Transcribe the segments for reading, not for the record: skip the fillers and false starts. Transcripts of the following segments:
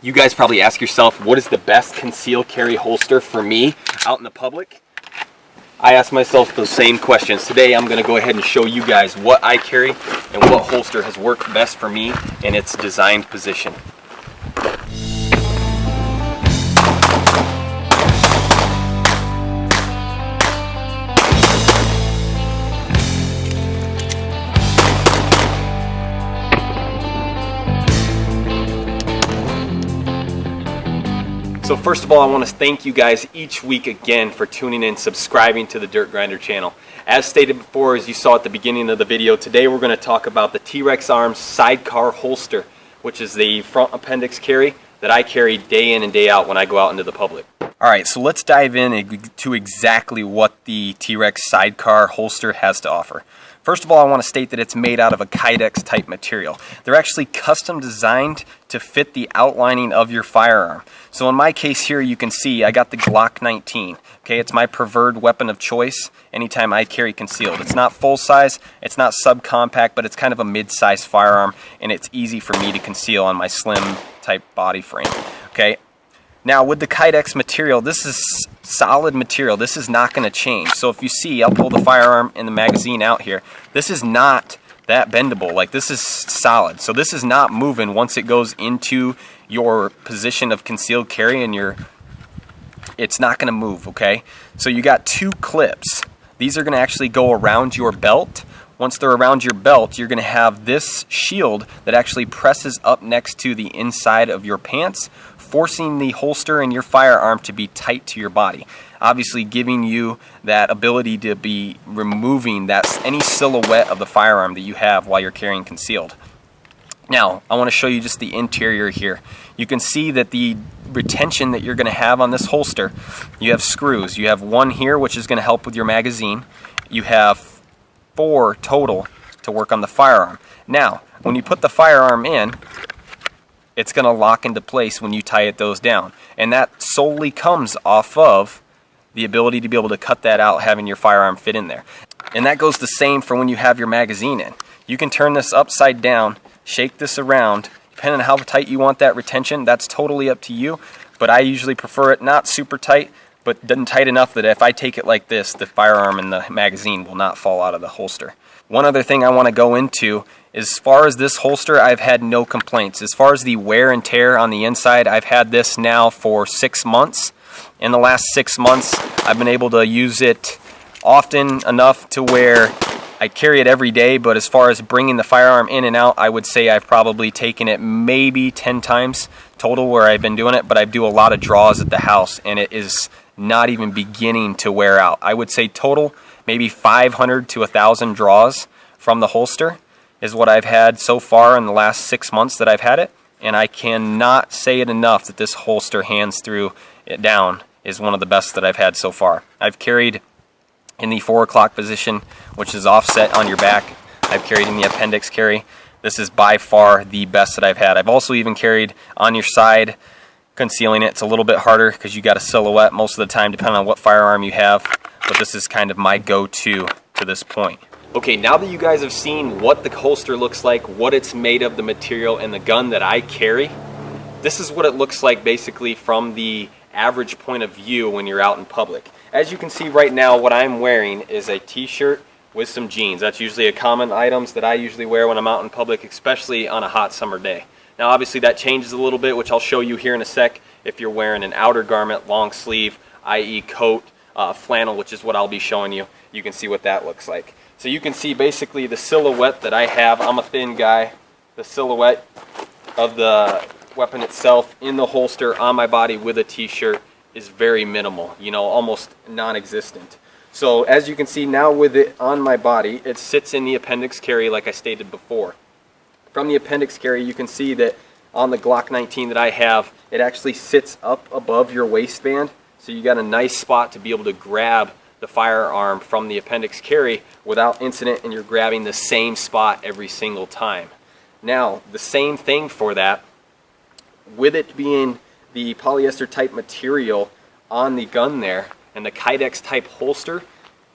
You guys probably ask yourself, what is the best concealed carry holster for me out in the public? I ask myself those same questions. Today I'm going to go ahead and show you guys what I carry and what holster has worked best for me in its designed position. So first of all, I want to thank you guys each week again for tuning in, subscribing to the DirtGrinder channel. As stated before, as you saw at the beginning of the video, today we're going to talk about the T.REX Arms SideCar holster, which is the front appendix carry that I carry day in and day out when I go out into the public. Alright, so let's dive into exactly what the T.REX SideCar holster has to offer. First of all, I want to state that it's made out of a Kydex type material. They're actually custom designed to fit the outlining of your firearm. So in my case here, you can see I got the Glock 19. Okay, it's my preferred weapon of choice anytime I carry concealed. It's not full size, it's not subcompact, but it's kind of a mid-size firearm, and it's easy for me to conceal on my slim type body frame. Okay. Now with the Kydex material, this is solid material. This is not going to change. So if you see, I'll pull the firearm and the magazine out here. This is not that bendable. Like, this is solid. So this is not moving once it goes into your position of concealed carry, and it's not going to move, okay? So you got two clips. These are going to actually go around your belt. Once they're around your belt, you're going to have this shield that actually presses up next to the inside of your pants, forcing the holster and your firearm to be tight to your body, obviously giving you that ability to be removing any silhouette of the firearm that you have while you're carrying concealed. Now, I want to show you just the interior here. You can see that the retention that you're going to have on this holster, you have screws. You have one here, which is going to help with your magazine. You have 4 total to work on the firearm. Now, when you put the firearm in, it's going to lock into place when you tie those down. And that solely comes off of the ability to be able to cut that out, having your firearm fit in there. And that goes the same for when you have your magazine in. You can turn this upside down, shake this around. Depending on how tight you want that retention, that's totally up to you. But I usually prefer it not super tight, but tight enough that if I take it like this, the firearm and the magazine will not fall out of the holster. One other thing I want to go into, as far as this holster, I've had no complaints. As far as the wear and tear on the inside, I've had this now for 6 months. In the last 6 months, I've been able to use it often enough to where I carry it every day, but as far as bringing the firearm in and out, I would say I've probably taken it maybe 10 times total where I've been doing it, but I do a lot of draws at the house, and it is not even beginning to wear out. I would say total, maybe 500 to 1,000 draws from the holster is what I've had so far in the last 6 months that I've had it, and I cannot say it enough that this holster, hands through it down, is one of the best that I've had so far. I've carried in the 4 o'clock position, which is offset on your back. I've carried in the appendix carry. This is by far the best that I've had. I've also even carried on your side, concealing it. It's a little bit harder because you got a silhouette most of the time, depending on what firearm you have, but this is kind of my go-to to this point. Okay, now that you guys have seen what the holster looks like, what it's made of, the material, and the gun that I carry, this is what it looks like basically from the average point of view when you're out in public. As you can see right now, what I'm wearing is a t-shirt with some jeans. That's usually a common items that I usually wear when I'm out in public, especially on a hot summer day. Now obviously that changes a little bit, which I'll show you here in a sec. If you're wearing an outer garment, long sleeve, i.e. coat, flannel, which is what I'll be showing you, you can see what that looks like. So you can see basically the silhouette that I have. I'm a thin guy. The silhouette of the weapon itself in the holster on my body with a t-shirt is very minimal, you know, almost non-existent. So as you can see now with it on my body, it sits in the appendix carry like I stated before. From the appendix carry, you can see that on the Glock 19 that I have, it actually sits up above your waistband, so you got a nice spot to be able to grab the firearm from the appendix carry without incident, and you're grabbing the same spot every single time. Now, the same thing for that, with it being the polyester type material on the gun there and the Kydex type holster,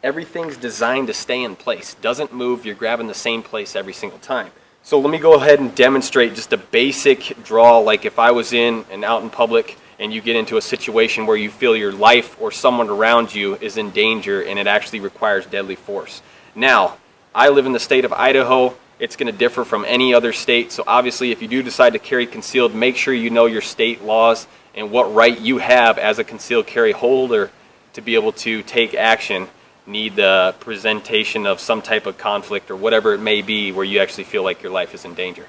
everything's designed to stay in place. Doesn't move, you're grabbing the same place every single time. So let me go ahead and demonstrate just a basic draw, like if I was in and out in public and you get into a situation where you feel your life or someone around you is in danger and it actually requires deadly force. Now, I live in the state of Idaho. It's going to differ from any other state, so obviously if you do decide to carry concealed, make sure you know your state laws and what right you have as a concealed carry holder to be able to take action. Need the presentation of some type of conflict or whatever it may be where you actually feel like your life is in danger.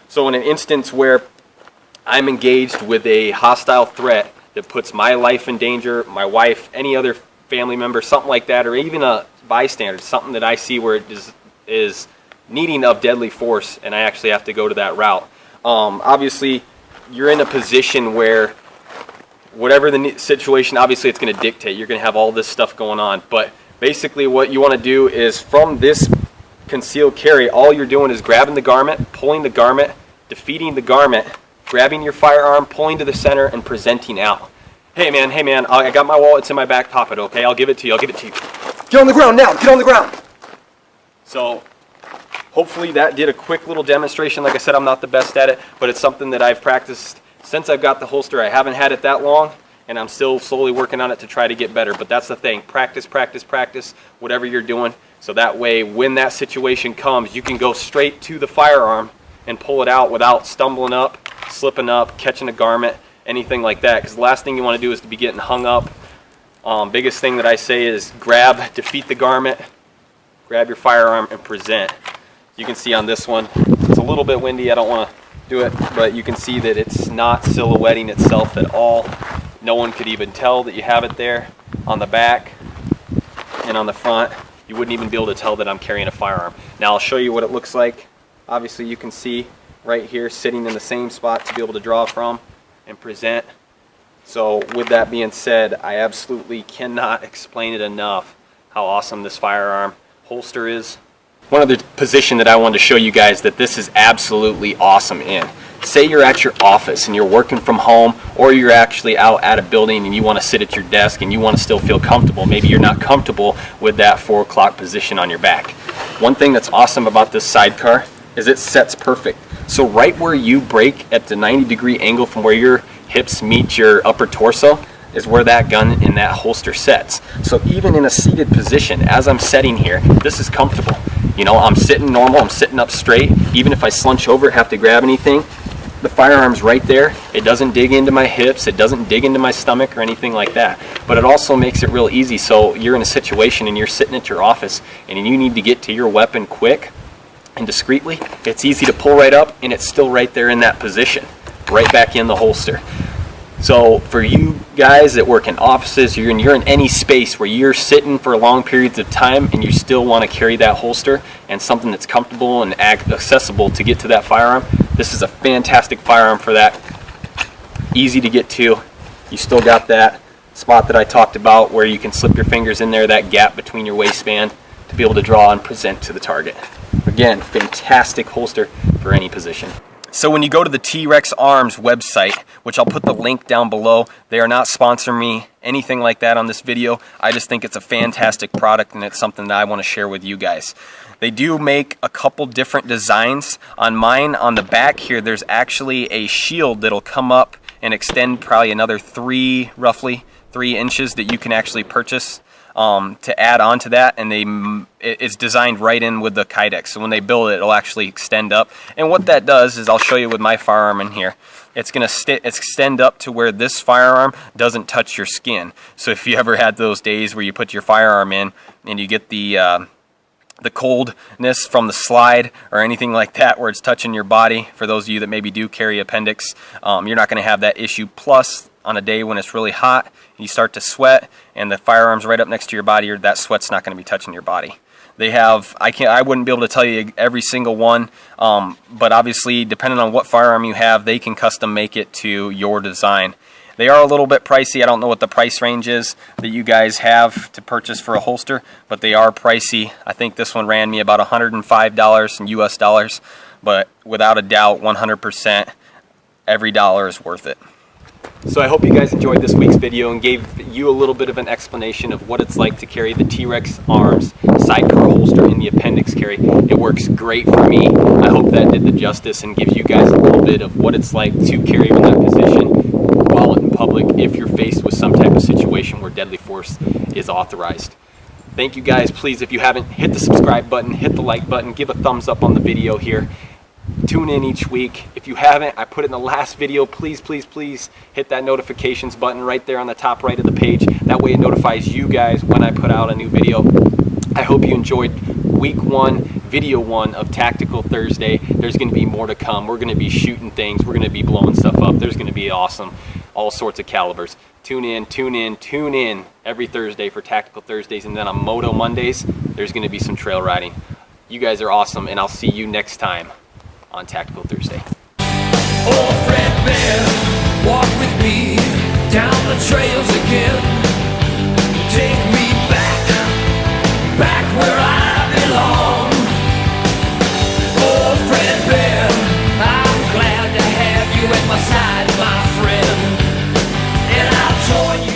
So in an instance where I'm engaged with a hostile threat that puts my life in danger, my wife, any other family member, something like that, or even a bystander, something that I see where it is needing of deadly force and I actually have to go to that route. Obviously, you're in a position where whatever the situation, obviously it's going to dictate. You're going to have all this stuff going on, but basically what you want to do is from this concealed carry, all you're doing is grabbing the garment, pulling the garment, defeating the garment, grabbing your firearm, pulling to the center, and presenting out. Hey man, I got my wallet, it's in my back pocket, okay? I'll give it to you, Get on the ground now, get on the ground! So, hopefully that did a quick little demonstration. Like I said, I'm not the best at it, but it's something that I've practiced since I've got the holster. I haven't had it that long, and I'm still slowly working on it to try to get better. But that's the thing, practice, whatever you're doing, so that way when that situation comes, you can go straight to the firearm and pull it out without stumbling up, slipping up, catching a garment, anything like that, because the last thing you want to do is to be getting hung up. Biggest thing that I say is grab, defeat the garment, grab your firearm, and present. You can see on this one, it's a little bit windy, I don't want to do it, but you can see that it's not silhouetting itself at all. No one could even tell that you have it there. On the back and on the front, you wouldn't even be able to tell that I'm carrying a firearm. Now I'll show you what it looks like. Obviously you can see right here sitting in the same spot to be able to draw from and present. So with that being said, I absolutely cannot explain it enough how awesome this firearm holster is. One other position that I wanted to show you guys that this is absolutely awesome in. Say you're at your office and you're working from home, or you're actually out at a building and you want to sit at your desk and you want to still feel comfortable. Maybe you're not comfortable with that 4 o'clock position on your back. One thing that's awesome about this SideCar is it sets perfect. So right where you break at the 90-degree angle from where your hips meet your upper torso is where that gun in that holster sets. So even in a seated position, as I'm setting here, this is comfortable. You know, I'm sitting normal, I'm sitting up straight. Even if I slunch over, have to grab anything, the firearm's right there. It doesn't dig into my hips, it doesn't dig into my stomach or anything like that. But it also makes it real easy. So you're in a situation and you're sitting at your office and you need to get to your weapon quick and discreetly. It's easy to pull right up and it's still right there in that position, right back in the holster. So for you guys that work in offices, you're in any space where you're sitting for long periods of time and you still want to carry that holster and something that's comfortable and accessible to get to that firearm, this is a fantastic firearm for that. Easy to get to. You still got that spot that I talked about where you can slip your fingers in there, that gap between your waistband, to be able to draw and present to the target. Again, fantastic holster for any position. So when you go to the T.REX Arms website, which I'll put the link down below, they are not sponsoring me, anything like that on this video. I just think it's a fantastic product and it's something that I want to share with you guys. They do make a couple different designs. On mine, on the back here, there's actually a shield that'll come up and extend probably another roughly 3 inches that you can actually purchase to add on to that, and it's designed right in with the kydex. So when they build it, it'll actually extend up. And what that does is, I'll show you with my firearm in here, it's going to extend up to where this firearm doesn't touch your skin. So if you ever had those days where you put your firearm in and you get the coldness from the slide or anything like that where it's touching your body, for those of you that maybe do carry Appendix, you're not going to have that issue. Plus, on a day when it's really hot, you start to sweat and the firearm's right up next to your body, or that sweat's not going to be touching your body. They have, I wouldn't be able to tell you every single one, but obviously depending on what firearm you have, they can custom make it to your design. They are a little bit pricey. I don't know what the price range is that you guys have to purchase for a holster, but they are pricey. I think this one ran me about $105 in US dollars, but without a doubt, 100%, every dollar is worth it. So I hope you guys enjoyed this week's video and gave you a little bit of an explanation of what it's like to carry the T.REX Arms sidecar holster in the Appendix carry. It works great for me. I hope that did the justice and gives you guys a little bit of what it's like to carry in that position while in public if you're faced with some type of situation where deadly force is authorized. Thank you guys. Please, if you haven't, hit the subscribe button, hit the like button, give a thumbs up on the video here. Tune in each week. If you haven't, I put it in the last video. Please, please, please hit that notifications button right there on the top right of the page. That way it notifies you guys when I put out a new video. I hope you enjoyed week 1, video 1 of Tactical Thursday. There's going to be more to come. We're going to be shooting things. We're going to be blowing stuff up. There's going to be awesome, all sorts of calibers. Tune in every Thursday for Tactical Thursdays. And then on Moto Mondays, there's going to be some trail riding. You guys are awesome, and I'll see you next time on Tactical Thursday. Oh, Fred Bear, walk with me down the trails again. Take me back where I belong. Oh, Fred Bear, I'm glad to have you at my side, my friend. And I'll join you.